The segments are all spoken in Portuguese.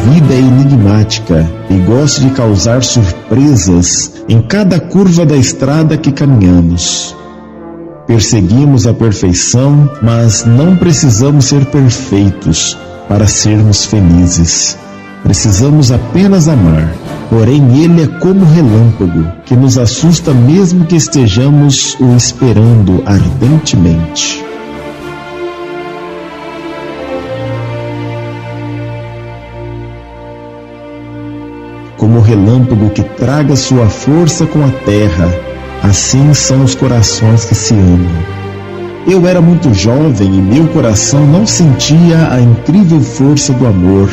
vida é enigmática e gosta de causar surpresas em cada curva da estrada que caminhamos. Perseguimos a perfeição, mas não precisamos ser perfeitos para sermos felizes. Precisamos apenas amar. Porém, Ele é como relâmpago, que nos assusta mesmo que estejamos o esperando ardentemente. Como o relâmpago que traga sua força com a terra, assim são os corações que se amam. Eu era muito jovem e meu coração não sentia a incrível força do amor.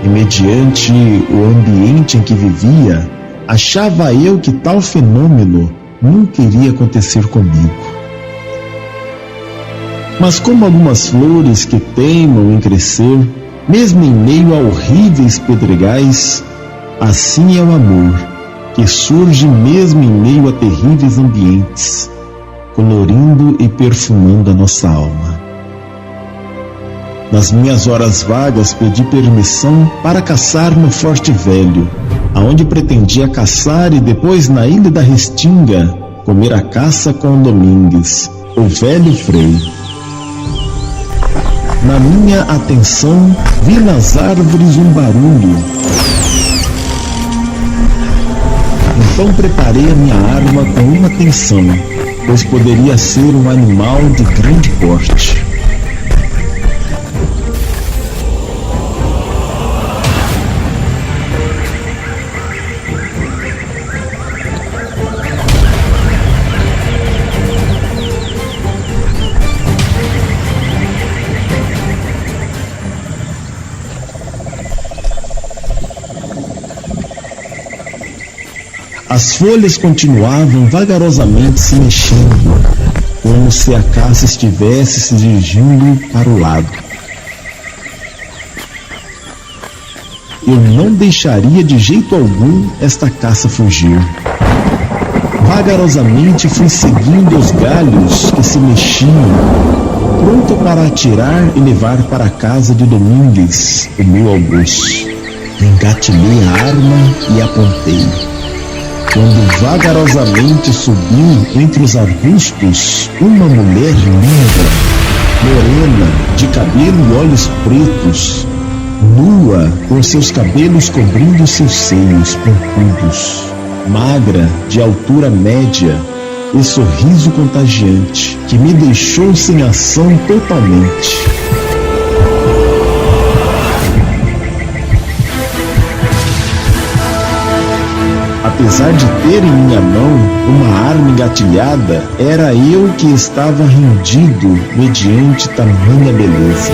E mediante o ambiente em que vivia, achava eu que tal fenômeno nunca iria acontecer comigo. Mas como algumas flores que teimam em crescer, mesmo em meio a horríveis pedregais, assim é o amor, que surge mesmo em meio a terríveis ambientes, colorindo e perfumando a nossa alma. Nas minhas horas vagas pedi permissão para caçar no Forte Velho, aonde pretendia caçar e depois na Ilha da Restinga comer a caça com Domingues, o velho Frei. Na minha atenção vi nas árvores um barulho. Então preparei a minha arma com atenção, pois poderia ser um animal de grande porte. As folhas continuavam vagarosamente se mexendo, como se a caça estivesse se dirigindo para o lado. Eu não deixaria de jeito algum esta caça fugir. Vagarosamente fui seguindo os galhos que se mexiam, pronto para atirar e levar para a casa de Domingues o meu almoço. Engatilhei a arma e apontei. Quando vagarosamente subiu entre os arbustos uma mulher linda, morena, de cabelo e olhos pretos, nua, com seus cabelos cobrindo seus seios pontudos, magra, de altura média e sorriso contagiante, que me deixou sem ação totalmente. Apesar de ter em minha mão uma arma engatilhada, era eu que estava rendido mediante tamanha beleza.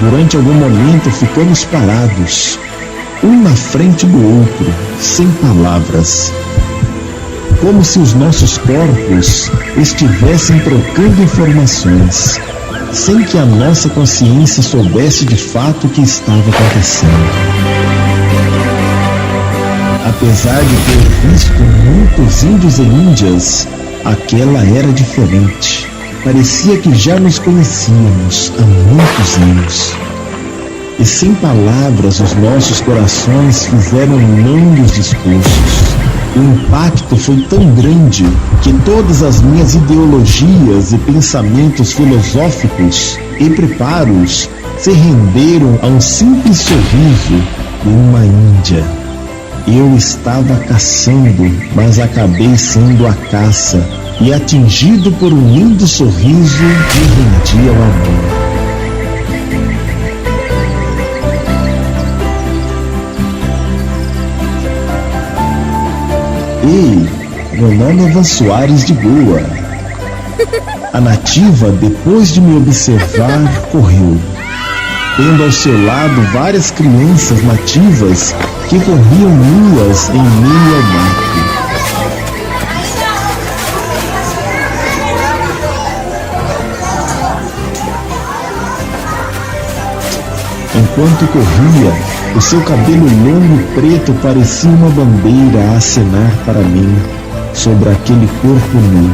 Durante algum momento ficamos parados, um na frente do outro, sem palavras. Como se os nossos corpos estivessem trocando informações, sem que a nossa consciência soubesse de fato o que estava acontecendo. Apesar de ter visto muitos índios e índias, aquela era diferente. Parecia que já nos conhecíamos há muitos anos. E sem palavras os nossos corações fizeram inúmeros discursos. O impacto foi tão grande que todas as minhas ideologias e pensamentos filosóficos e preparos se renderam a um simples sorriso de uma índia. Eu estava caçando, mas acabei sendo a caça, e atingido por um lindo sorriso, me rendi ao amor. Ei, meu nome é Van Soares de Goa. A nativa, depois de me observar, correu, tendo ao seu lado várias crianças nativas que corriam nuas em meio ao mato. Enquanto corria, O seu cabelo longo e preto parecia uma bandeira a acenar para mim sobre aquele corpo nu.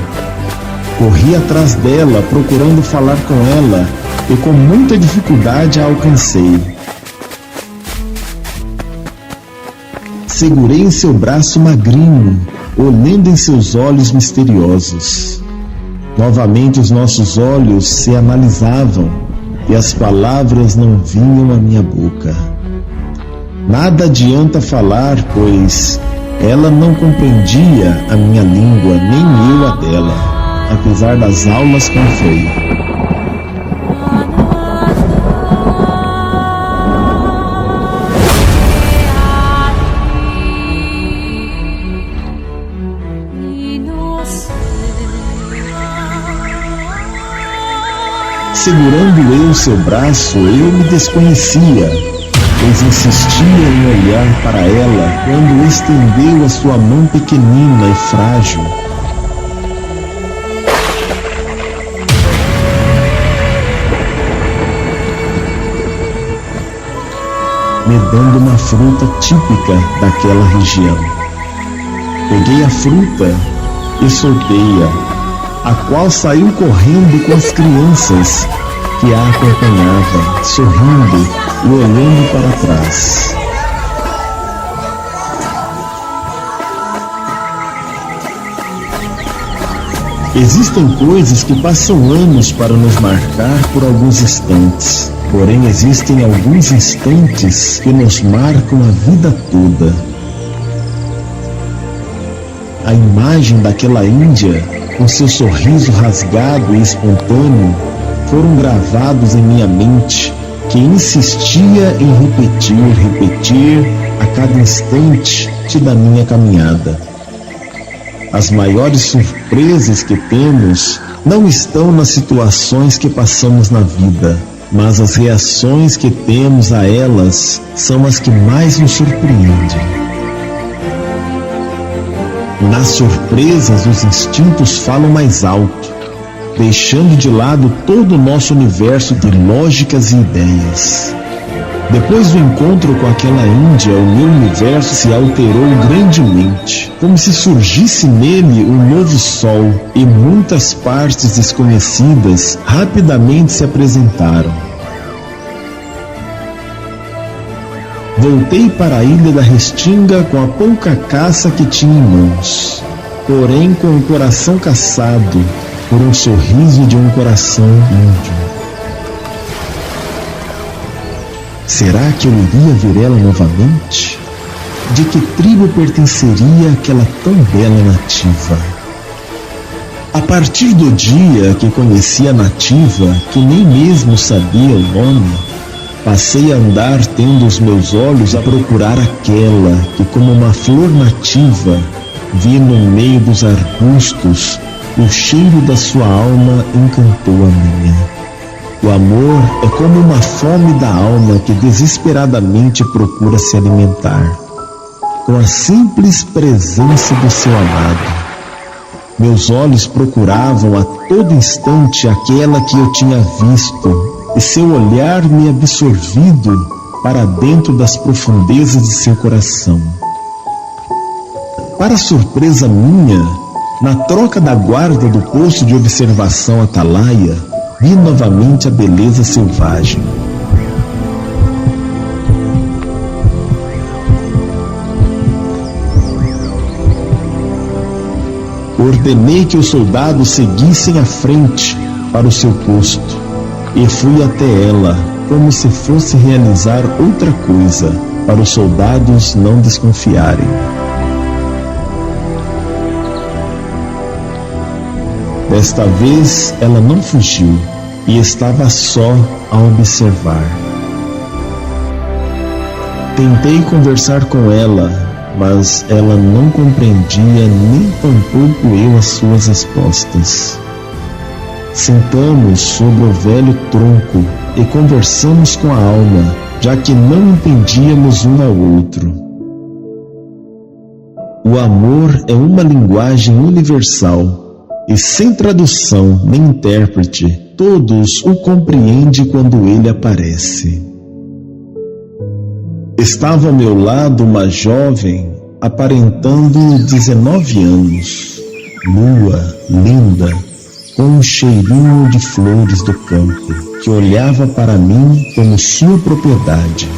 Corri atrás dela, procurando falar com ela, e com muita dificuldade a alcancei. Segurei em seu braço magrinho, olhando em seus olhos misteriosos. Novamente os nossos olhos se analisavam e as palavras não vinham à minha boca. Nada adianta falar, pois ela não compreendia a minha língua, nem eu a dela, apesar das aulas com freio. Segurando eu seu braço, eu me desconhecia, pois insistia em olhar para ela quando estendeu a sua mão pequenina e frágil. Me dando uma fruta típica daquela região. Peguei a fruta e soltei-a, a qual saiu correndo com as crianças que a acompanhavam, sorrindo e olhando para trás. Existem coisas que passam anos para nos marcar por alguns instantes, porém existem alguns instantes que nos marcam a vida toda. A imagem daquela índia, com seu sorriso rasgado e espontâneo, foram gravados em minha mente, que insistia em repetir a cada instante da minha caminhada. As maiores surpresas que temos não estão nas situações que passamos na vida, mas as reações que temos a elas são as que mais nos surpreendem. Nas surpresas, os instintos falam mais alto, deixando de lado todo o nosso universo de lógicas e ideias. Depois do encontro com aquela índia, o meu universo se alterou grandemente, como se surgisse nele um novo sol, e muitas partes desconhecidas rapidamente se apresentaram. Voltei para a ilha da Restinga com a pouca caça que tinha em mãos, porém com o coração caçado por um sorriso de um coração índio. Será que eu iria ver ela novamente? De que tribo pertenceria aquela tão bela nativa? A partir do dia que conheci a nativa, que nem mesmo sabia o nome, passei a andar tendo os meus olhos a procurar aquela que, como uma flor nativa, vi no meio dos arbustos. O cheiro da sua alma encantou a minha. O amor é como uma fome da alma que desesperadamente procura se alimentar, com a simples presença do seu amado. Meus olhos procuravam a todo instante aquela que eu tinha visto, e seu olhar me absorvido para dentro das profundezas de seu coração. Para surpresa minha, na troca da guarda do posto de observação Atalaia, vi novamente a beleza selvagem. Ordenei que os soldados seguissem à frente para o seu posto, e fui até ela, como se fosse realizar outra coisa, para os soldados não desconfiarem. Desta vez ela não fugiu e estava só a observar. Tentei conversar com ela, mas ela não compreendia, nem tampouco eu as suas respostas. Sentamos sobre o velho tronco e conversamos com a alma, já que não entendíamos um ao outro. O amor é uma linguagem universal e sem tradução nem intérprete, todos o compreendem quando ele aparece. Estava ao meu lado uma jovem aparentando 19 anos, nua, linda, com um cheirinho de flores do campo, que olhava para mim como sua propriedade,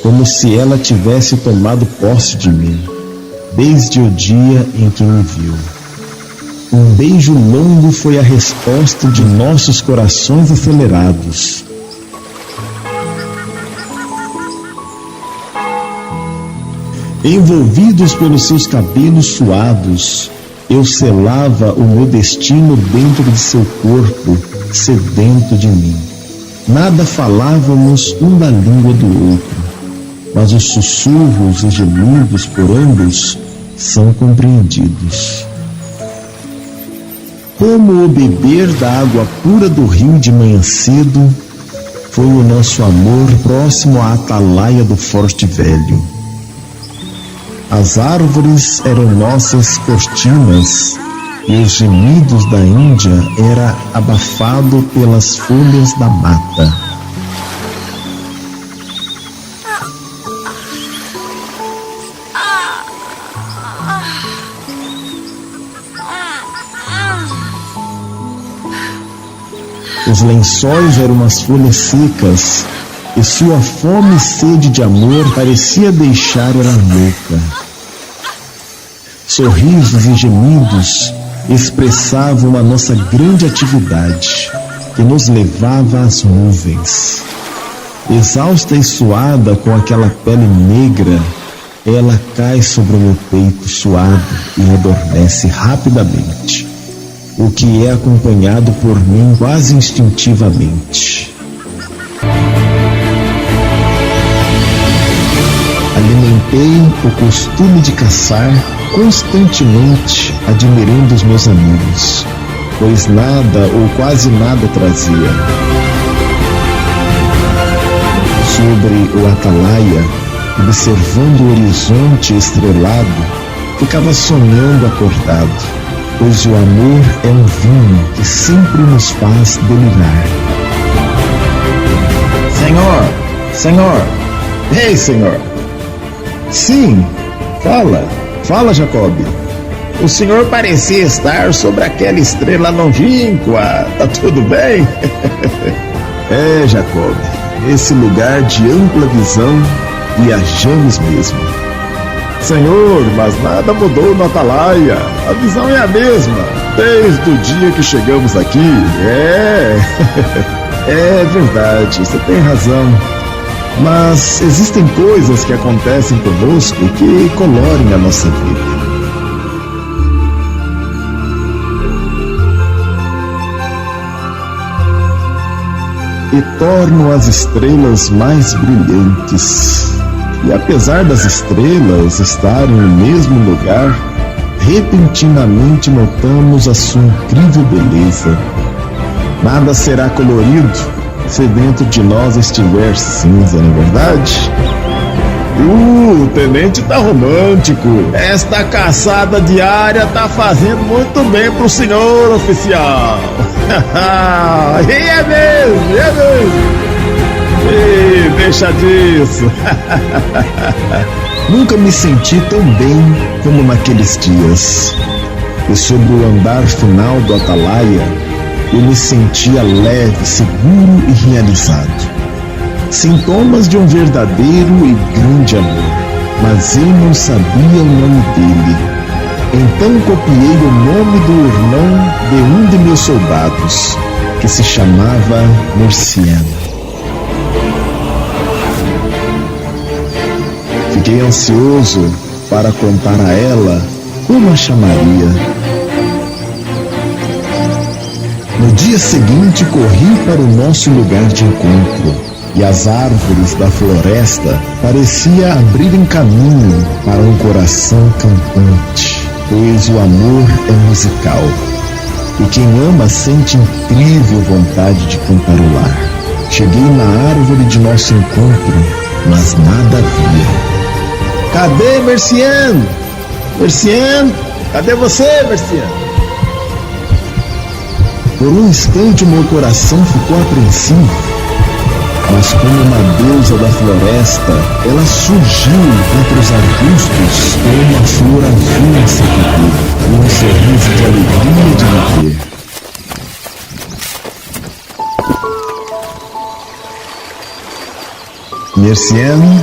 como se ela tivesse tomado posse de mim, desde o dia em que me viu. Um beijo longo foi a resposta de nossos corações acelerados. Envolvidos pelos seus cabelos suados, eu selava o meu destino dentro de seu corpo, sedento de mim. Nada falávamos um da língua do outro, mas os sussurros e gemidos por ambos são compreendidos. Como o beber da água pura do rio de manhã cedo, foi o nosso amor próximo à atalaia do Forte Velho. As árvores eram nossas cortinas e os gemidos da Índia era abafado pelas folhas da mata. Os lençóis eram as folhas secas e sua fome e sede de amor parecia deixar ela louca. Sorrisos e gemidos expressavam a nossa grande atividade, que nos levava às nuvens. Exausta e suada com aquela pele negra, ela cai sobre o meu peito suado e adormece rapidamente, o que é acompanhado por mim quase instintivamente. Alimentei o costume de caçar constantemente, admirando os meus amigos, pois nada ou quase nada trazia. Sobre o atalaia, observando o horizonte estrelado, ficava sonhando acordado, pois o amor é um vinho que sempre nos faz delirar. Senhor! Ei, Senhor! Sim, fala, Jacob. O senhor parecia estar sobre aquela estrela longínqua, tá tudo bem? É, Jacob, esse lugar de ampla visão, viajamos mesmo. Senhor, mas nada mudou no atalaia, a visão é a mesma, desde o dia que chegamos aqui. É verdade, você tem razão. Mas existem coisas que acontecem conosco que colorem a nossa vida. E tornam as estrelas mais brilhantes. E apesar das estrelas estarem no mesmo lugar, repentinamente notamos a sua incrível beleza. Nada será colorido se dentro de nós estiver cinza, não é verdade? O tenente tá romântico. Esta caçada diária tá fazendo muito bem pro senhor oficial. É mesmo. Ei, deixa disso. Nunca me senti tão bem como naqueles dias. E sobre o andar final do atalaia, eu me sentia leve, seguro e realizado. Sintomas de um verdadeiro e grande amor, mas eu não sabia o nome dele. Então copiei o nome do irmão de um de meus soldados, que se chamava Mercian. Fiquei ansioso para contar a ela como a chamaria. No dia seguinte, corri para o nosso lugar de encontro, e as árvores da floresta pareciam abrirem caminho para um coração cantante, pois o amor é musical, e quem ama sente incrível vontade de cantarolar. Cheguei na árvore de nosso encontro, mas nada havia. Cadê Mercian? Mercian? Cadê você, Mercian? Por um instante o meu coração ficou apreensivo, Mas como uma deusa da floresta, ela surgiu entre os arbustos com uma flor azul em seu cabelo e um sorriso de alegria de me ver. Mercienne,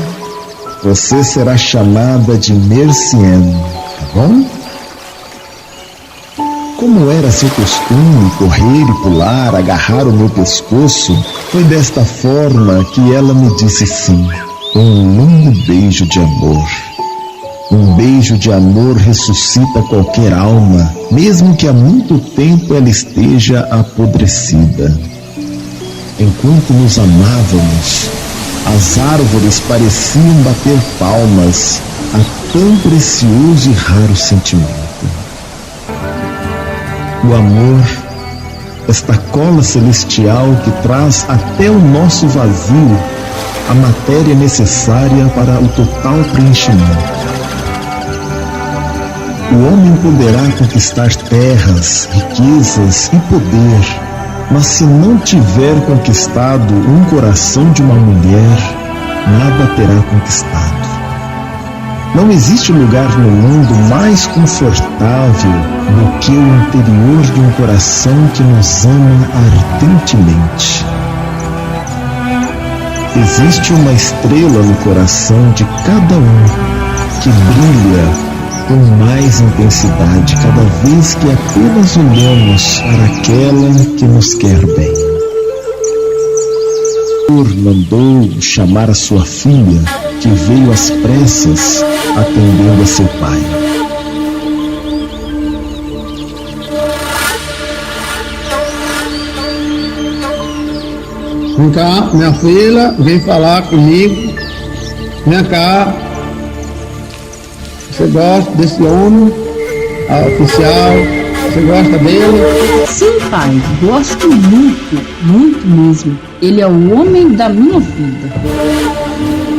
você será chamada de Mercienne, tá bom? Como era seu costume correr e pular, agarrar o meu pescoço, foi desta forma que ela me disse sim, com um longo beijo de amor. Um beijo de amor ressuscita qualquer alma, mesmo que há muito tempo ela esteja apodrecida. Enquanto nos amávamos, as árvores pareciam bater palmas a tão precioso e raro sentimento. O amor, esta cola celestial que traz até o nosso vazio a matéria necessária para o total preenchimento. O homem poderá conquistar terras, riquezas e poder, mas se não tiver conquistado um coração de uma mulher, nada terá conquistado. Não existe lugar no mundo mais confortável do que o interior de um coração que nos ama ardentemente. Existe uma estrela no coração de cada um que brilha com mais intensidade cada vez que apenas olhamos para aquela que nos quer bem. O Senhor mandou chamar a sua filha, que veio às pressas atendendo a seu pai. Vem cá, minha filha, vem falar comigo. Vem cá. Você gosta desse homem oficial? Você gosta dele? Sim, pai, gosto muito, muito mesmo. Ele é o homem da minha vida.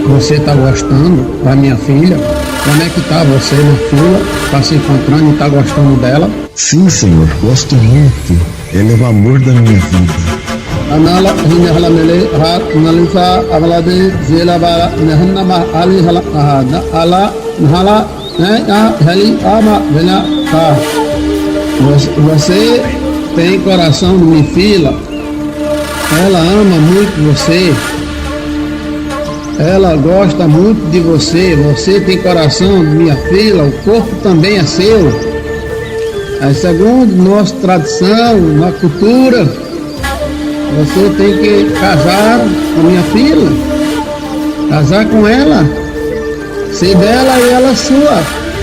Você está gostando da minha filha? Como é que tá você, minha filha? Está se encontrando e está gostando dela? Sim, Senhor, gosto muito. Ele é o amor da minha vida. Anala hinala mele ha nalisa avalade zela bara nahna ali hala ala hala hali ama vena tá. Você tem coração de minha filha. Ela ama muito você. Ela gosta muito de você. Você tem coração de minha filha. O corpo também é seu. Segundo nossa tradição, na cultura, você tem que casar com minha filha, casar com ela, ser dela e ela sua.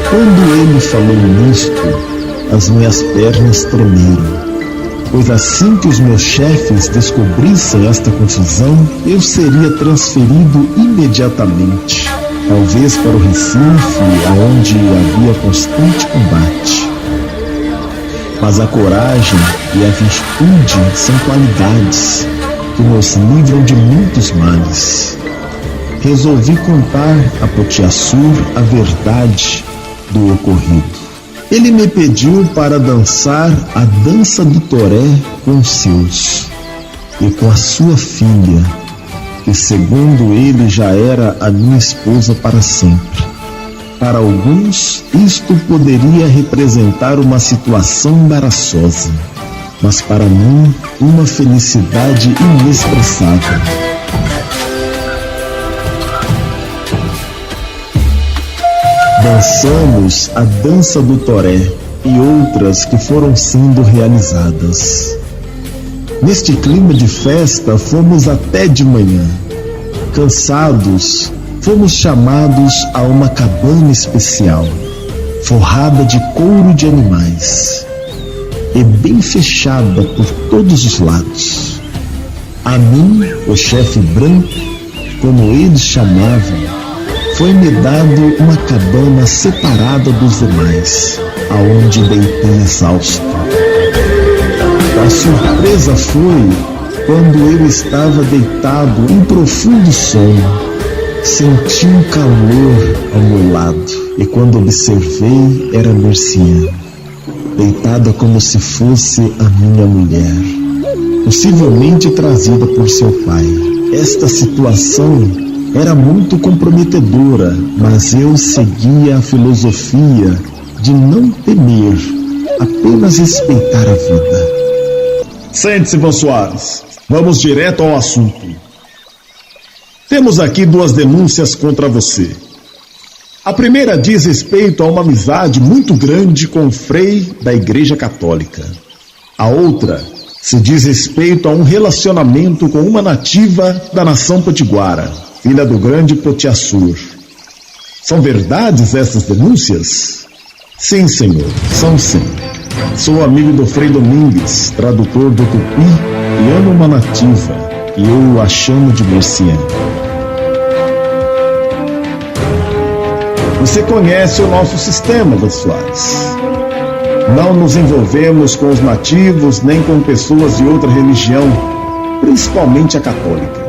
Quando ele falou nisto, as minhas pernas tremeram, pois assim que os meus chefes descobrissem esta confusão, eu seria transferido imediatamente, talvez para o Recife, aonde havia constante combate. Mas a coragem e a virtude são qualidades que nos livram de muitos males. Resolvi contar a Potiaçur a verdade do ocorrido. Ele me pediu para dançar a dança do toré com os seus e com a sua filha, que segundo ele já era a minha esposa para sempre. Para alguns, isto poderia representar uma situação embaraçosa, mas para mim, uma felicidade inexpressável. Dançamos a dança do toré e outras que foram sendo realizadas. Neste clima de festa, fomos até de manhã. Cansados, fomos chamados a uma cabana especial, forrada de couro de animais e bem fechada por todos os lados. A mim, o chefe branco, como eles chamavam, foi-me dado uma cabana separada dos demais, aonde deitei exausto. A surpresa foi quando eu estava deitado em profundo sono. Senti um calor ao meu lado e quando observei era Mercienne, deitada como se fosse a minha mulher, possivelmente trazida por seu pai. Esta situação era muito comprometedora, mas eu seguia a filosofia de não temer, apenas respeitar a vida. Sente-se, Van Soares. Vamos direto ao assunto. Temos aqui 2 denúncias contra você. A primeira diz respeito a uma amizade muito grande com o frei da Igreja Católica. A outra se diz respeito a um relacionamento com uma nativa da nação potiguara, filha do grande Potiaçur. São verdades essas denúncias? Sim, senhor, são sim. Sou amigo do Frei Domingues, tradutor do Tupi, e amo uma nativa, e eu a chamo de Mercian. Você conhece o nosso sistema, Van Soares. Não nos envolvemos com os nativos nem com pessoas de outra religião, principalmente a católica.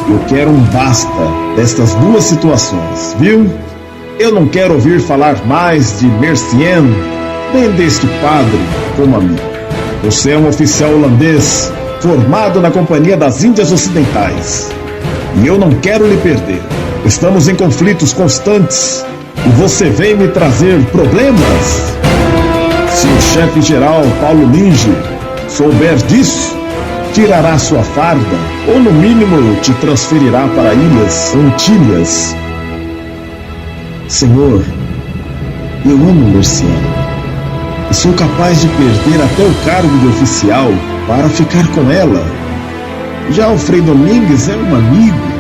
Eu quero um basta destas 2 situações, viu? Eu não quero ouvir falar mais de Mercian, nem deste padre como amigo. Você é um oficial holandês formado na Companhia das Índias Ocidentais. E eu não quero lhe perder. Estamos em conflitos constantes e você vem me trazer problemas? Se o chefe-geral Paulo Linge souber disso, tirará sua farda ou no mínimo te transferirá para Ilhas Antilhas. Senhor, eu amo Mercian e sou capaz de perder até o cargo de oficial para ficar com ela. Já o Frei Domingues é um amigo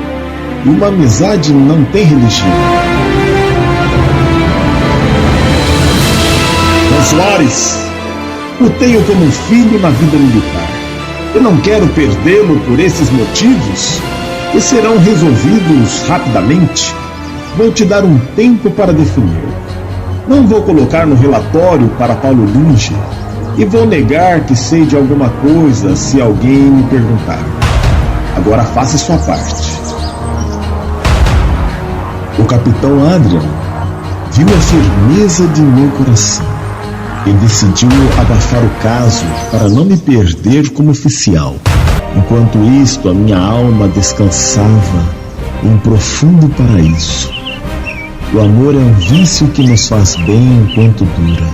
e uma amizade não tem religião. Van Soares, o tenho como filho na vida militar. Eu não quero perdê-lo por esses motivos, que serão resolvidos rapidamente. Vou te dar um tempo para definir. Não vou colocar no relatório para Paulo Linge e vou negar que sei de alguma coisa se alguém me perguntar. Agora faça sua parte. O capitão Adrian viu a firmeza de meu coração e decidiu abafar o caso para não me perder como oficial. Enquanto isto, a minha alma descansava em um profundo paraíso. O amor é um vício que nos faz bem enquanto dura.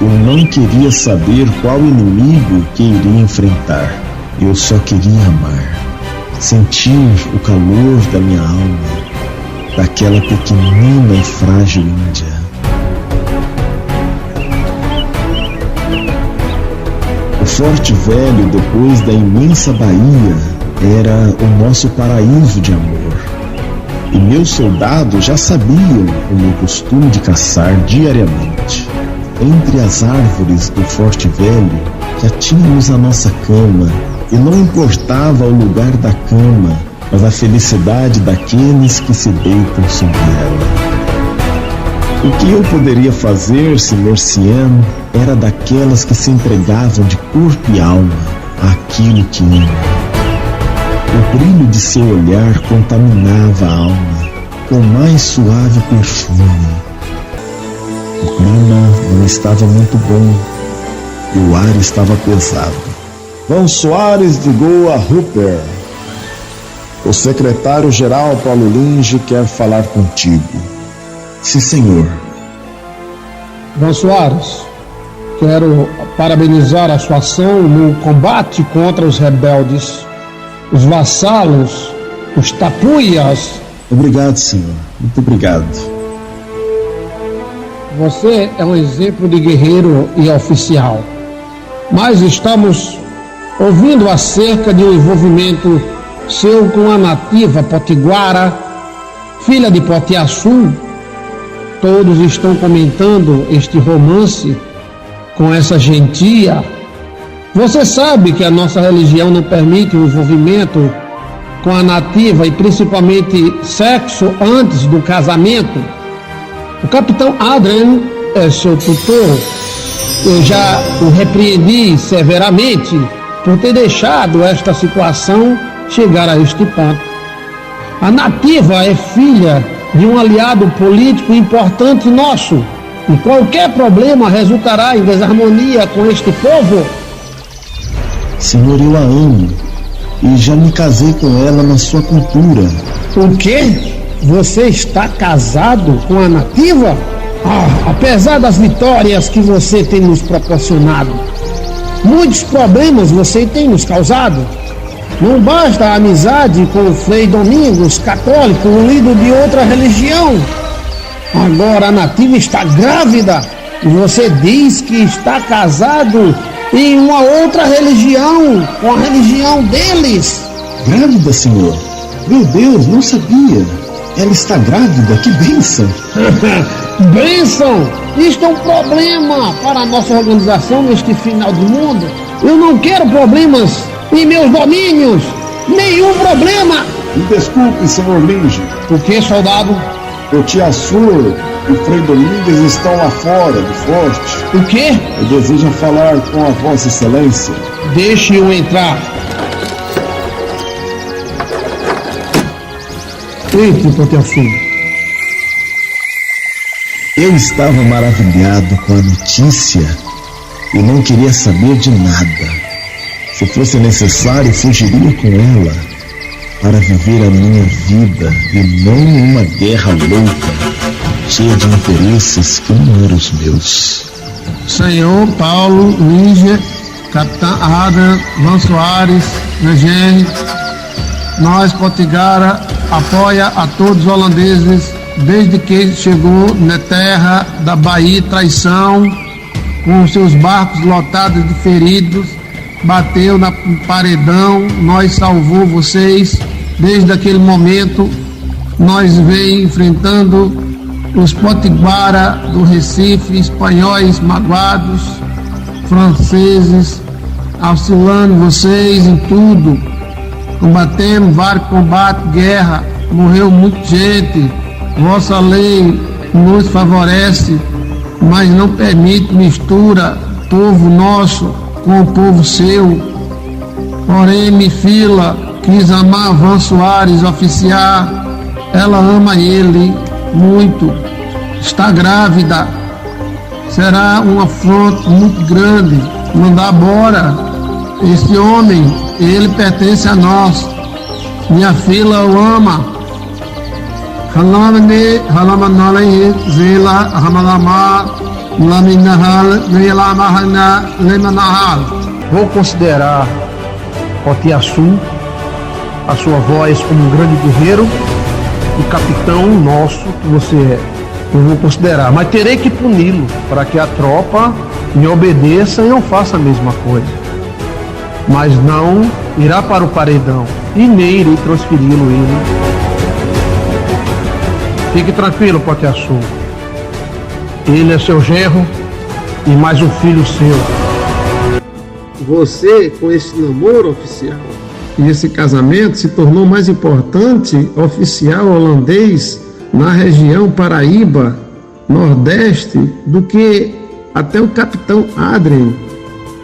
Eu não queria saber qual inimigo que iria enfrentar. Eu só queria amar, sentir o calor da minha alma, daquela pequenina e frágil Índia. O Forte Velho, depois da imensa Bahia, era o nosso paraíso de amor. E meus soldados já sabiam o meu costume de caçar diariamente. Entre as árvores do Forte Velho, já tínhamos a nossa cama, e não importava o lugar da cama, mas a felicidade daqueles que se deitam sobre ela. O que eu poderia fazer se Mercian era daquelas que se entregavam de corpo e alma àquilo que ama? O brilho de seu olhar contaminava a alma com o mais suave perfume. O clima não estava muito bom e o ar estava pesado. Van Soares ligou a Rupert. O secretário-geral Paulo Linge quer falar contigo. Sim, senhor. Van Soares, quero parabenizar a sua ação no combate contra os rebeldes, os vassalos, os tapuias. Obrigado, senhor. Muito obrigado. Você é um exemplo de guerreiro e oficial. Mas estamos ouvindo acerca de um envolvimento seu com a nativa potiguara, filha de Potiaçu. Todos estão comentando este romance com essa gentia. Você sabe que a nossa religião não permite o envolvimento com a nativa e principalmente sexo antes do casamento. O capitão Adrian é seu tutor. Eu já o repreendi severamente por ter deixado esta situação chegar a este ponto. A nativa é filha de um aliado político importante nosso, e qualquer problema resultará em desarmonia com este povo. Senhor, eu a amo e já me casei com ela na sua cultura. O quê? Você está casado com a nativa? Apesar das vitórias que você tem nos proporcionado, muitos problemas você tem nos causado. Não basta a amizade com o Frei Domingos, católico, líder de outra religião. Agora a nativa está grávida e você diz que está casado em uma outra religião, com a religião deles. Grávida, senhor? Meu Deus, não sabia. Ela está grávida, que bênção. Bênção! Isto é um problema para a nossa organização neste final do mundo. Eu não quero problemas em meus domínios. Nenhum problema. Me desculpe, senhor Linge. Por que, soldado? O tia Sur e o Frei Domingos estão lá fora do forte. O quê? Eu desejo falar com a Vossa Excelência. Deixe-o entrar. Entre, Potiaçu. Eu estava maravilhado com a notícia e não queria saber de nada. Se fosse necessário, fugiria com ela para viver a minha vida e não uma guerra louca, cheia de interesses que não eram os meus. Senhor Paulo, Lígia, Capitão Adam, Van Soares, Regene, nós, Potigara, apoia a todos os holandeses desde que chegou na terra da Bahia traição, com seus barcos lotados de feridos, bateu no paredão, nós salvou vocês. Desde aquele momento, nós vem enfrentando os potiguara do Recife, espanhóis magoados, franceses, auxiliando vocês em tudo. Combatemos vários combates, guerra, morreu muita gente. Vossa lei nos favorece, mas não permite mistura povo nosso com o povo seu. Porém, minha filha quis amar Van Soares, oficiar. Ela ama ele muito. Está grávida. Será uma afronta muito grande. Não dá bora. Esse homem, ele pertence a nós. Minha filha o ama. Vou considerar Potiaçu, a sua voz, como um grande guerreiro e capitão nosso que você é. Eu vou considerar, mas terei que puni-lo para que a tropa me obedeça e não faça a mesma coisa. Mas não irá para o paredão e nem irei transferi-lo ele. Fique tranquilo, Potiaçu. Ele é seu genro e mais um filho seu. Você, com esse namoro oficial e esse casamento, se tornou mais importante oficial holandês na região Paraíba, Nordeste, do que até o capitão Adrien.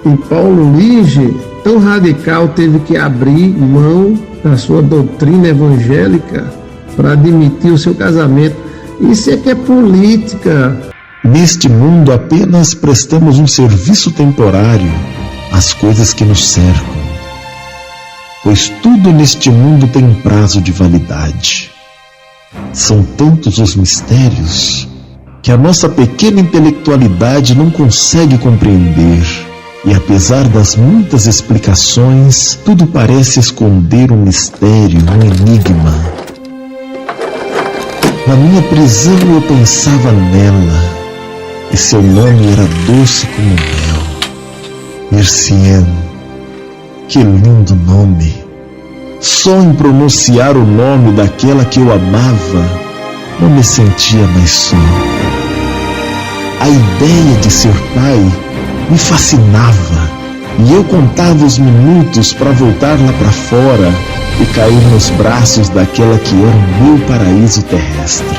E Paulo Lige, tão radical, teve que abrir mão da sua doutrina evangélica para admitir o seu casamento. Isso é que é política. Neste mundo apenas prestamos um serviço temporário às coisas que nos cercam, pois tudo neste mundo tem um prazo de validade. São tantos os mistérios que a nossa pequena intelectualidade não consegue compreender, e apesar das muitas explicações, tudo parece esconder um mistério, um enigma. Na minha prisão eu pensava nela, e seu nome era doce como mel. Mercienne, que lindo nome! Só em pronunciar o nome daquela que eu amava, não me sentia mais só. A ideia de ser pai me fascinava, e eu contava os minutos para voltar lá para fora e cair nos braços daquela que era o meu paraíso terrestre.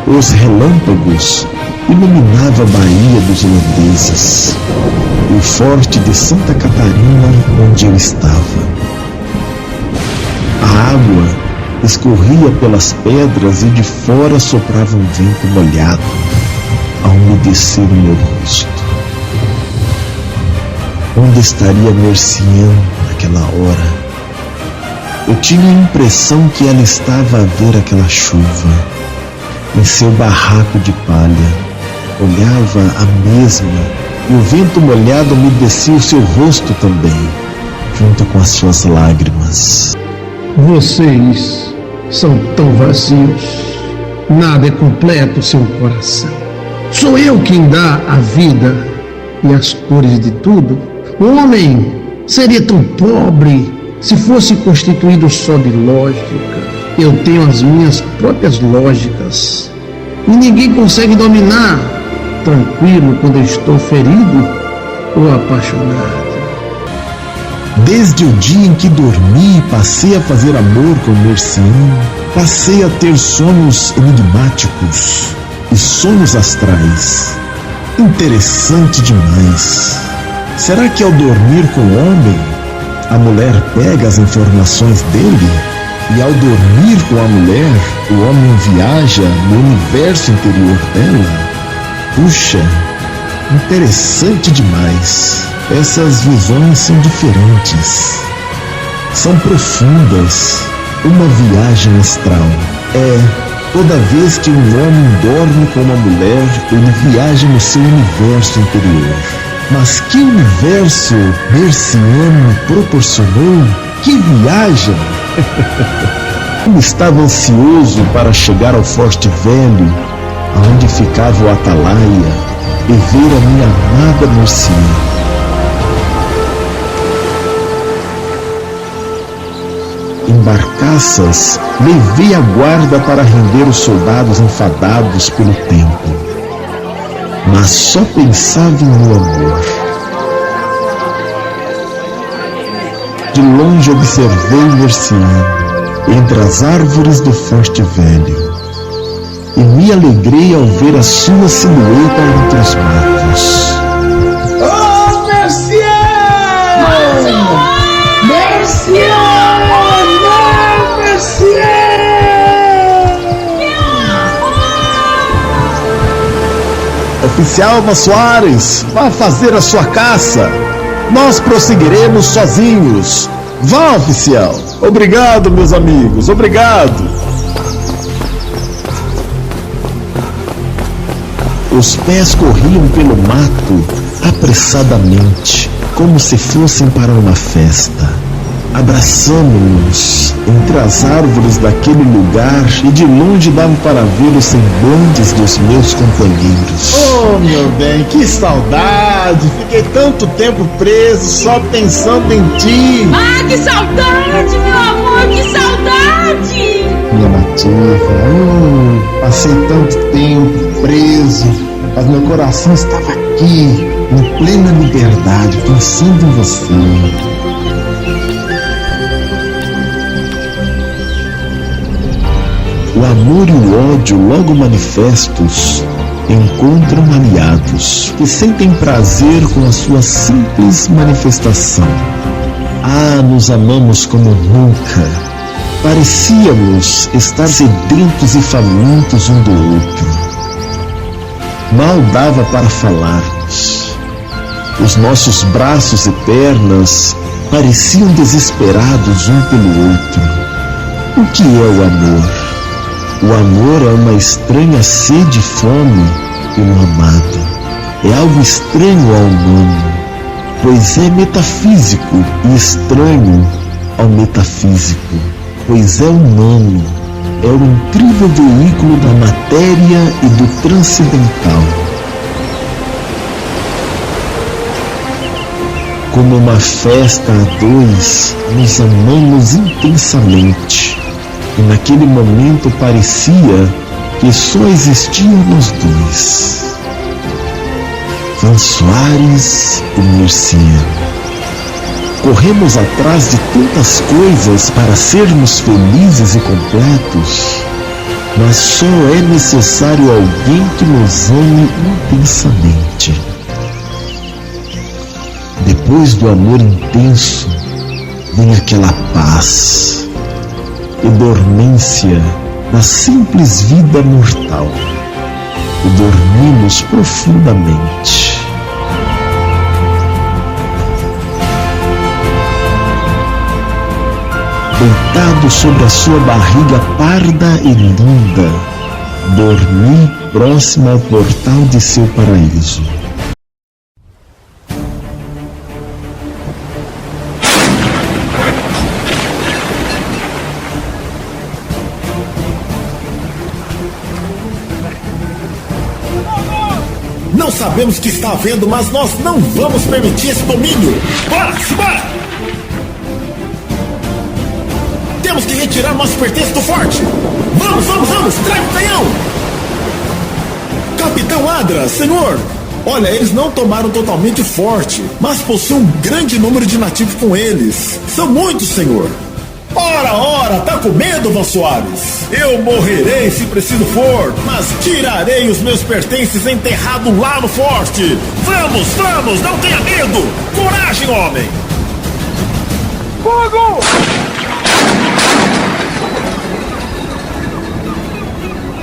Os relâmpagos iluminavam a Baía dos Holandeses e o forte de Santa Catarina, onde eu estava. A água escorria pelas pedras e de fora soprava um vento molhado. a umedecer o meu rosto. Onde estaria Mercian naquela hora? Eu tinha a impressão que ela estava a ver aquela chuva em seu barraco de palha. Olhava a mesma e o vento molhado umedecia o seu rosto também, junto com as suas lágrimas. Vocês são tão vazios. Nada é completo sem o coração. Sou eu quem dá a vida e as cores de tudo. O homem seria tão pobre se fosse constituído só de lógica. Eu tenho as minhas próprias lógicas e ninguém consegue dominar. Tranquilo quando eu estou ferido ou apaixonado. Desde o dia em que dormi, passei a fazer amor com Mercian, passei a ter sonhos enigmáticos e sonhos astrais. Interessante demais. Será que ao dormir com o homem, a mulher pega as informações dele? E ao dormir com a mulher, o homem viaja no universo interior dela? Puxa, interessante demais. Essas visões são diferentes, são profundas, uma viagem astral. Toda vez que um homem dorme com uma mulher, ele viaja no seu universo interior. Mas que universo Mercian me proporcionou? Que viagem! Eu estava ansioso para chegar ao Forte Velho, aonde ficava o Atalaia, e ver a minha amada Mercian. Em barcaças, levei a guarda para render os soldados enfadados pelo tempo, mas só pensava em meu amor. De longe observei Mercian entre as árvores do Forte Velho e me alegrei ao ver a sua silhueta entre os matos. Oh, Mercian! Mercian! Oficial Alva Soares, vá fazer a sua caça. Nós prosseguiremos sozinhos. Vá, oficial. Obrigado, meus amigos, obrigado. Os pés corriam pelo mato apressadamente, como se fossem para uma festa. Abraçamos-nos entre as árvores daquele lugar e de longe dava para ver os semblantes dos meus companheiros. Oh, meu bem, que saudade! Fiquei tanto tempo preso só pensando em ti. Ah, que saudade, meu amor, que saudade! Minha nativa, passei tanto tempo preso, mas meu coração estava aqui, em plena liberdade, pensando em você. O amor e o ódio, logo manifestos, encontram aliados que sentem prazer com a sua simples manifestação. Ah, nos amamos como nunca. Parecíamos estar sedentos e famintos um do outro. Mal dava para falarmos. Os nossos braços e pernas pareciam desesperados um pelo outro. O que é o amor? O amor é uma estranha sede e fome pelo amado. É algo estranho ao humano, pois é metafísico, e estranho ao metafísico, pois é humano. É o incrível veículo da matéria e do transcendental. Como uma festa a dois, nos amamos intensamente. E naquele momento parecia que só existiam nós dois, Van Soares e Mercian. Corremos atrás de tantas coisas para sermos felizes e completos, mas só é necessário alguém que nos ame intensamente. Depois do amor intenso, vem aquela paz e dormência da simples vida mortal. e dormimos profundamente. Deitado sobre a sua barriga parda e linda, dormi próximo ao portal de seu paraíso. Não sabemos o que está havendo, mas nós não vamos permitir esse domínio. Bora, simbora! Temos que retirar nossos pertences do forte. Vamos, traga o canhão! Capitão Adra, senhor! Olha, eles não tomaram totalmente o forte, mas possuem um grande número de nativos com eles. São muitos, senhor. Ora, tá com medo, Van Soares? Eu morrerei se preciso for, mas tirarei os meus pertences enterrados lá no forte. Vamos, não tenha medo! Coragem, homem! Fogo!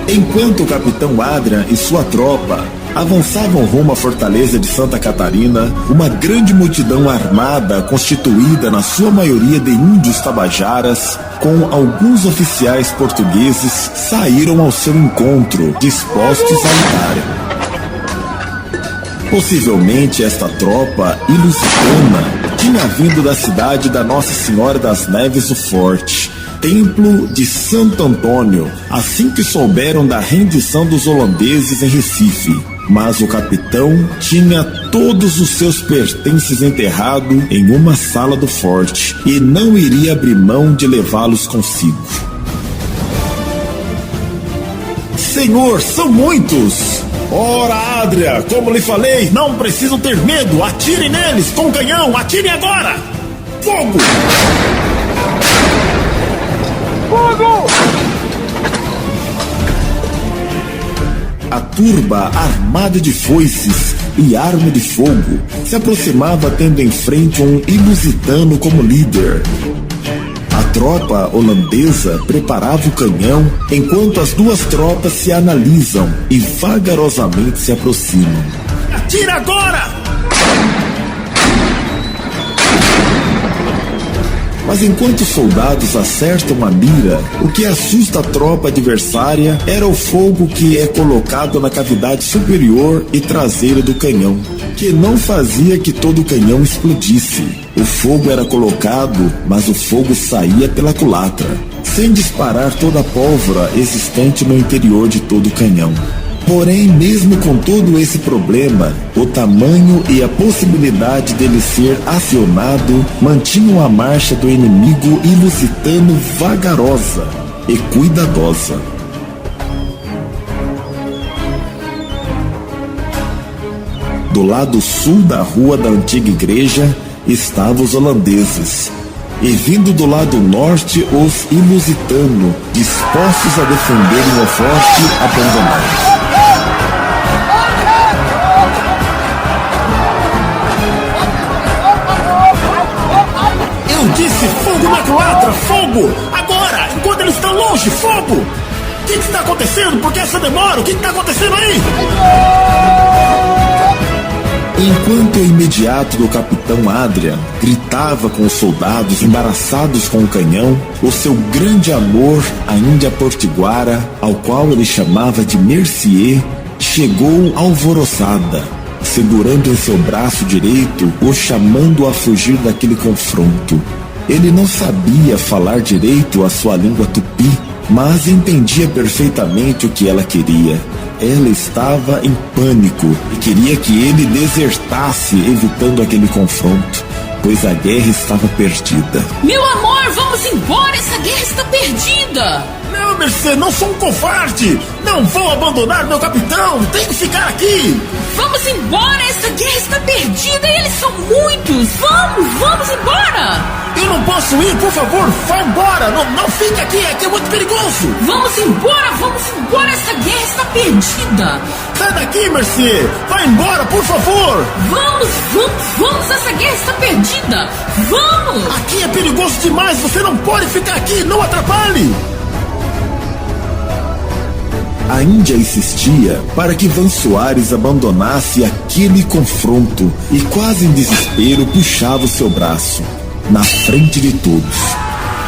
Enquanto o capitão Adrian e sua tropa avançavam rumo à fortaleza de Santa Catarina, uma grande multidão armada, constituída na sua maioria de índios tabajaras, com alguns oficiais portugueses, saíram ao seu encontro, dispostos a lutar. Possivelmente esta tropa ilusitana tinha vindo da cidade da Nossa Senhora das Neves do Forte, Templo de Santo Antônio, assim que souberam da rendição dos holandeses em Recife. Mas o capitão tinha todos os seus pertences enterrados em uma sala do forte e não iria abrir mão de levá-los consigo. Senhor, são muitos! Ora, Adria, como lhe falei, não precisam ter medo. Atirem neles com o canhão, atirem agora! Fogo! Fogo! A turba, armada de foices e arma de fogo, se aproximava tendo em frente um ilusitano como líder. A tropa holandesa preparava o canhão, enquanto as duas tropas se analisam e vagarosamente se aproximam. Atira agora! Mas enquanto os soldados acertam a mira, o que assusta a tropa adversária era o fogo que é colocado na cavidade superior e traseira do canhão, que não fazia que todo o canhão explodisse. O fogo era colocado, mas o fogo saía pela culatra, sem disparar toda a pólvora existente no interior de todo o canhão. Porém, mesmo com todo esse problema, o tamanho e a possibilidade dele ser acionado mantinham a marcha do inimigo ilusitano vagarosa e cuidadosa. Do lado sul da rua da antiga igreja estavam os holandeses, e vindo do lado norte os ilusitanos, dispostos a defenderem o forte abandonado. Disse fogo na culatra, fogo! Agora, enquanto eles estão longe, fogo! O que está acontecendo? Por que essa demora? O que está acontecendo aí? Enquanto o imediato do capitão Adrian gritava com os soldados embaraçados com o canhão, o seu grande amor, a Índia Potiguara, ao qual ele chamava de Mercier, chegou alvoroçada, segurando em seu braço direito, o chamando a fugir daquele confronto. Ele não sabia falar direito a sua língua tupi, mas entendia perfeitamente o que ela queria. Ela estava em pânico e queria que ele desertasse, evitando aquele confronto, pois a guerra estava perdida. Meu amor, vamos embora, essa guerra está perdida! Não, Mercê, não sou um covarde! Não vou abandonar meu capitão! Tenho que ficar aqui! Vamos embora, essa guerra está perdida e eles são muitos! Vamos embora! Eu não posso ir, por favor, vá embora! Não fique aqui, aqui é muito perigoso! Vamos embora, essa guerra está perdida! Sai daqui, Mercê! Vai embora, por favor! Vamos, essa guerra está perdida! Vamos! Aqui é perigoso demais, você não pode ficar aqui, não atrapalhe! A Índia insistia para que Van Soares abandonasse aquele confronto e, quase em desespero, puxava o seu braço. Na frente de todos,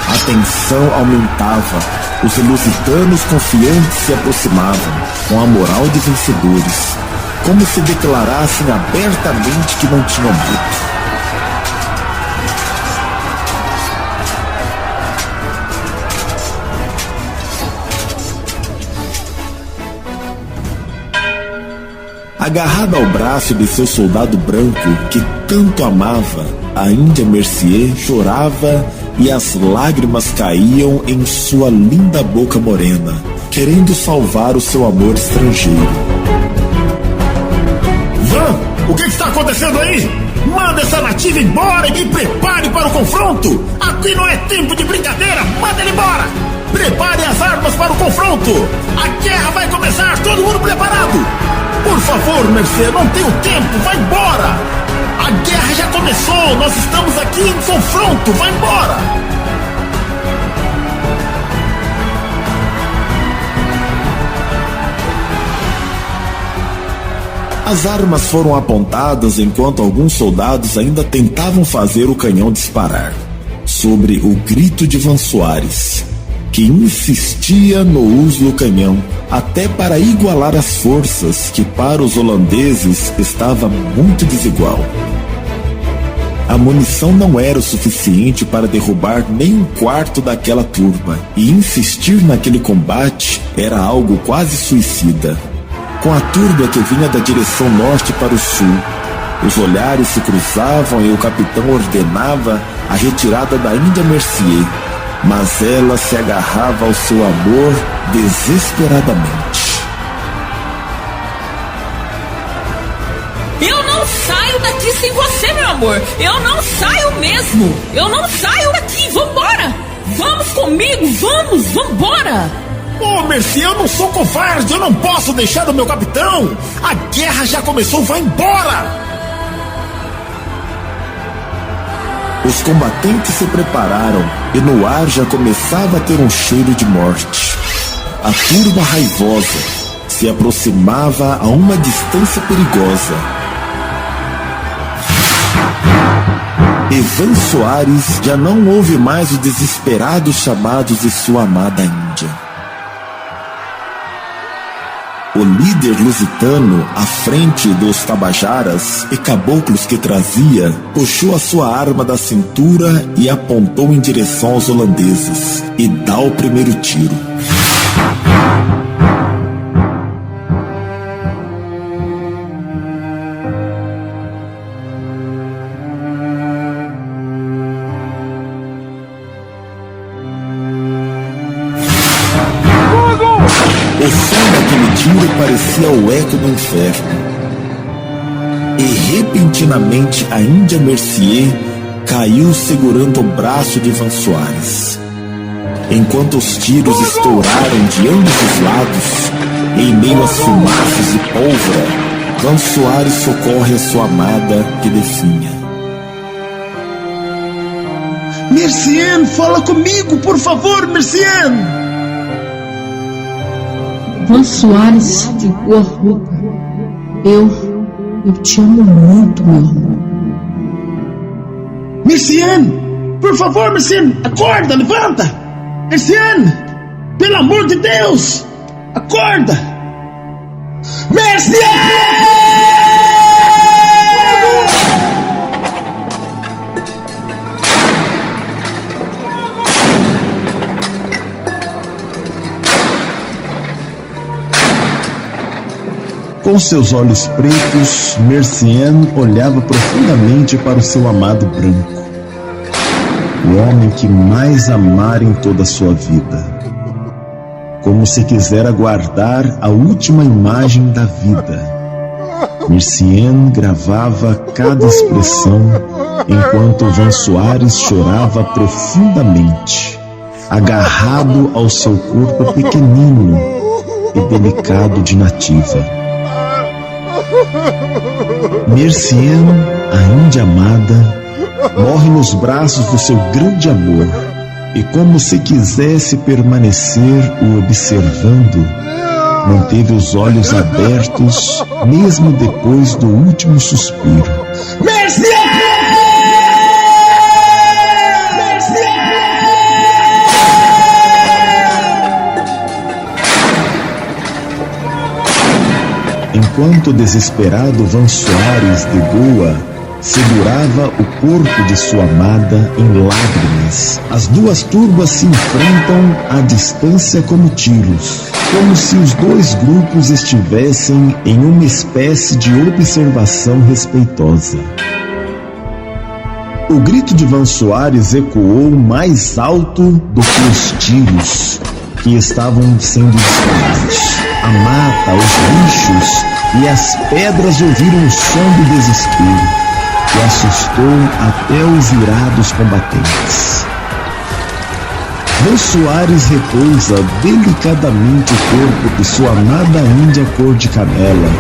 a tensão aumentava. Os lusitanos confiantes se aproximavam, com a moral de vencedores, como se declarassem abertamente que não tinham medo. Agarrada ao braço de seu soldado branco, que tanto amava, a Índia Mercier chorava e as lágrimas caíam em sua linda boca morena, querendo salvar o seu amor estrangeiro. Van, o que está acontecendo aí? Manda essa nativa embora e me prepare para o confronto! Aqui não é tempo de brincadeira! Manda ele embora! Prepare as armas para o confronto! A guerra vai começar! Todo mundo preparado! Por favor, Mercier, não tenho tempo! Vai embora! A guerra já começou! Nós estamos aqui em confronto! Vai embora! As armas foram apontadas enquanto alguns soldados ainda tentavam fazer o canhão disparar, sobre o grito de Van Soares, que insistia no uso do canhão, até para igualar as forças, que para os holandeses estava muito desigual. A munição não era o suficiente para derrubar nem um quarto daquela turba, e insistir naquele combate era algo quase suicida. Com a turba que vinha da direção norte para o sul, os olhares se cruzavam e o capitão ordenava a retirada da Índia Mercier, mas ela se agarrava ao seu amor desesperadamente. Eu não saio daqui sem você, meu amor. Eu não saio mesmo. Eu não saio daqui. Vambora. Vamos comigo. Vambora. Ô, Mercier, eu não sou covarde. Eu não posso deixar o meu capitão. A guerra já começou. Vai embora. Os combatentes se prepararam e no ar já começava a ter um cheiro de morte. A turba raivosa se aproximava a uma distância perigosa. E Van Soares já não ouve mais os desesperados chamados de sua amada Índia. O líder lusitano, à frente dos tabajaras e caboclos que trazia, puxou a sua arma da cintura e apontou em direção aos holandeses, e dá o primeiro tiro. O som daquele tiro parecia o eco do inferno. E repentinamente a Índia Mercier caiu segurando o braço de Van Soares. Enquanto os tiros estouraram de ambos os lados, em meio às fumaças e pólvora, Van Soares socorre a sua amada que definha. Mercier, fala comigo, por favor, Mercier! Van Soares ficou rouca. Eu te amo muito, meu amor. Mercier, por favor, Mercier, acorda, levanta! Mercier, pelo amor de Deus, acorda! Mercier! Com seus olhos pretos, Mercier olhava profundamente para o seu amado branco, o homem que mais amara em toda a sua vida, como se quisera guardar a última imagem da vida. Mercier gravava cada expressão enquanto Van Soares chorava profundamente, agarrado ao seu corpo pequenino e delicado de nativa. Mercier, a Índia amada, morre nos braços do seu grande amor, e como se quisesse permanecer o observando, manteve os olhos abertos, mesmo depois do último suspiro. Enquanto o desesperado Van Soares de Goa segurava o corpo de sua amada em lágrimas, as duas turbas se enfrentam à distância como tiros, como se os dois grupos estivessem em uma espécie de observação respeitosa. O grito de Van Soares ecoou mais alto do que os tiros que estavam sendo disparados. A mata, os bichos e as pedras ouviram o som do desespero, que assustou até os irados combatentes. Van Soares repousa delicadamente o corpo de sua amada índia cor de canela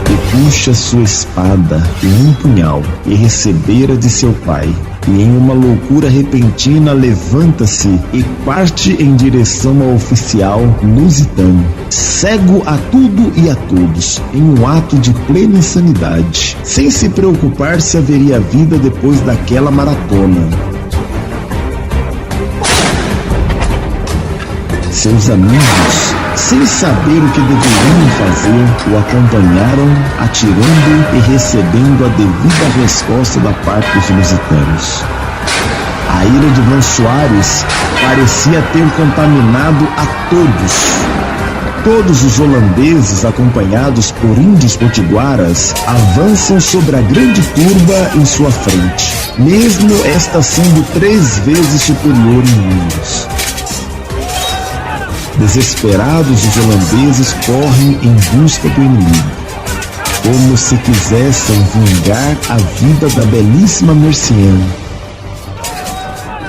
e puxa sua espada e um punhal que recebera de seu pai. E em uma loucura repentina levanta-se e parte em direção ao oficial lusitano, cego a tudo e a todos, em um ato de plena insanidade, sem se preocupar se haveria vida depois daquela maratona. Seus amigos, sem saber o que deveriam fazer, o acompanharam, atirando e recebendo a devida resposta da parte dos lusitanos. A ira de Van Soares parecia ter contaminado a todos. Todos os holandeses, acompanhados por índios potiguaras, avançam sobre a grande turba em sua frente, mesmo esta sendo 3 vezes superior em números. Desesperados, os holandeses correm em busca do inimigo, como se quisessem vingar a vida da belíssima Mercienne.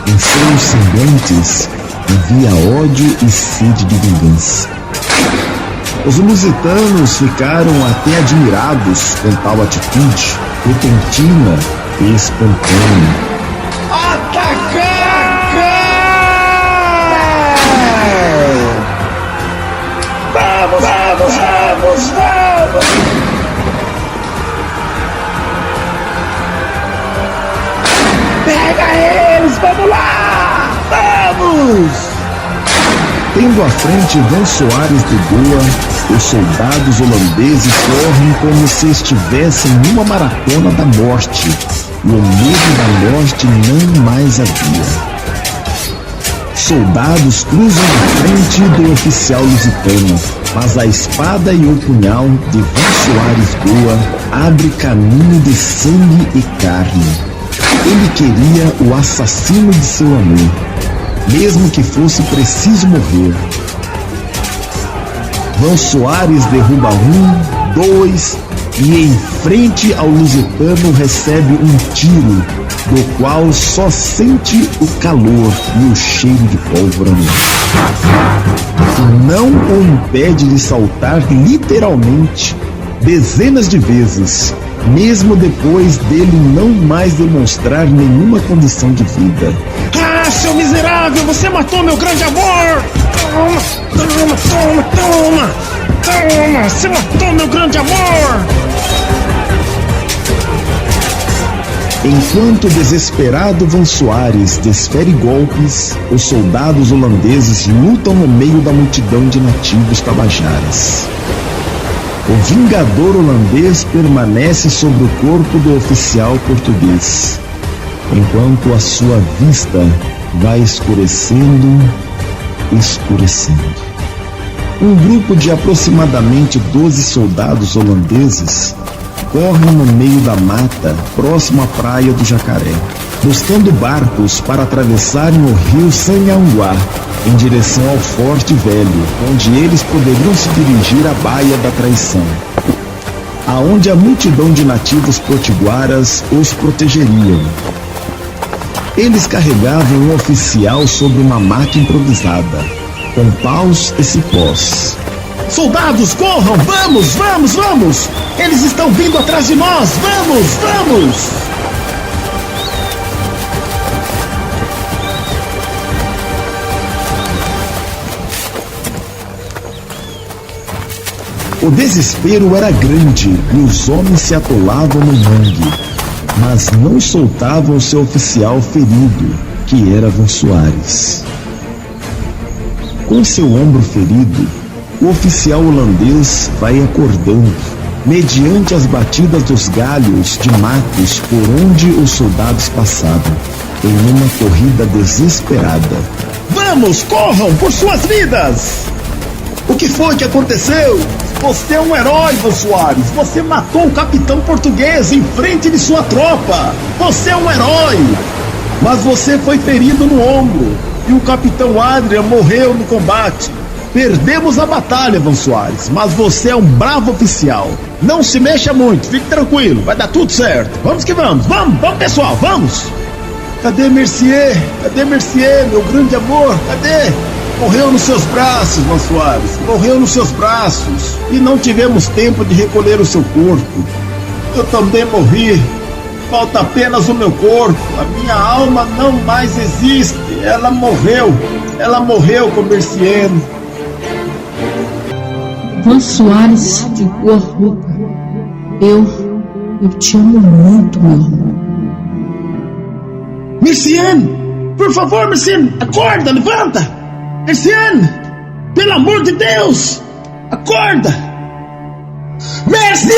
Em seus semblantes havia ódio e sede de vingança. Os lusitanos ficaram até admirados com tal atitude repentina e espontânea. Vamos! Pega eles, vamos lá! Vamos! Tendo à frente Van Soares de Goa, os soldados holandeses correm como se estivessem numa maratona da morte, e o medo da morte não mais havia. Soldados cruzam na frente do oficial lusitano, mas a espada e o punhal de Van Soares Goa abre caminho de sangue e carne. Ele queria o assassino de seu amor, mesmo que fosse preciso morrer. Van Soares derruba 1, 2 e em frente ao lusitano recebe um tiro, do qual só sente o calor e o cheiro de pólvora no ar. Não o impede de saltar literalmente dezenas de vezes, mesmo depois dele não mais demonstrar nenhuma condição de vida. Ah, seu miserável, você matou meu grande amor! Toma! Você matou meu grande amor! Enquanto o desesperado Van Soares desfere golpes, os soldados holandeses lutam no meio da multidão de nativos tabajaras. O vingador holandês permanece sobre o corpo do oficial português, enquanto a sua vista vai escurecendo. Um grupo de aproximadamente 12 soldados holandeses correm no meio da mata, próximo à praia do Jacaré, buscando barcos para atravessarem o rio Sanhanguá em direção ao Forte Velho, onde eles poderiam se dirigir à Baía da Traição, aonde a multidão de nativos potiguaras os protegeriam. Eles carregavam um oficial sobre uma maca improvisada, com paus e cipós. Soldados, corram! Vamos! Eles estão vindo atrás de nós! Vamos! O desespero era grande e os homens se atolavam no mangue, mas não soltavam o seu oficial ferido, que era Van Soares. Com seu ombro ferido, o oficial holandês vai acordando, mediante as batidas dos galhos de matos por onde os soldados passavam, em uma corrida desesperada. Vamos, corram por suas vidas! O que foi que aconteceu? Você é um herói, Van Soares. Você matou o capitão português em frente de sua tropa. Você é um herói. Mas você foi ferido no ombro e o capitão Adrian morreu no combate. Perdemos a batalha, Van Soares, mas você é um bravo oficial. Não se mexa muito, fique tranquilo, vai dar tudo certo. Vamos que vamos, vamos pessoal, vamos! Cadê Mercier? Cadê Mercier, meu grande amor? Cadê? Morreu nos seus braços, Van Soares, morreu nos seus braços. E não tivemos tempo de recolher o seu corpo. Eu também morri. Falta apenas o meu corpo. A minha alma não mais existe. Ela morreu com Mercier. Van Soares de Cor Roupa, eu te amo muito, meu amor. Mercier, por favor, Mercier, acorda, levanta! Mercier, pelo amor de Deus, acorda! Mercier!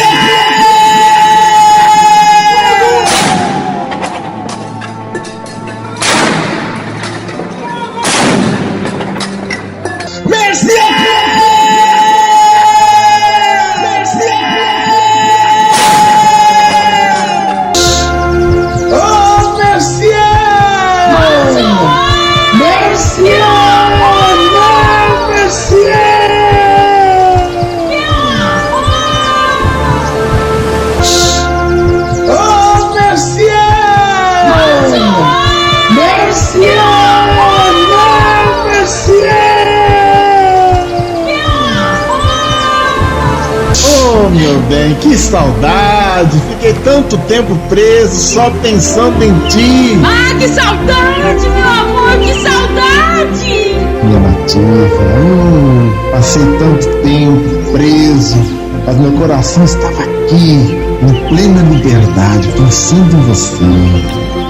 Oh, meu bem, que saudade! Fiquei tanto tempo preso só pensando em ti. Ah, que saudade, meu amor, que saudade! Minha nativa, passei tanto tempo preso, mas meu coração estava aqui, em plena liberdade, pensando em você.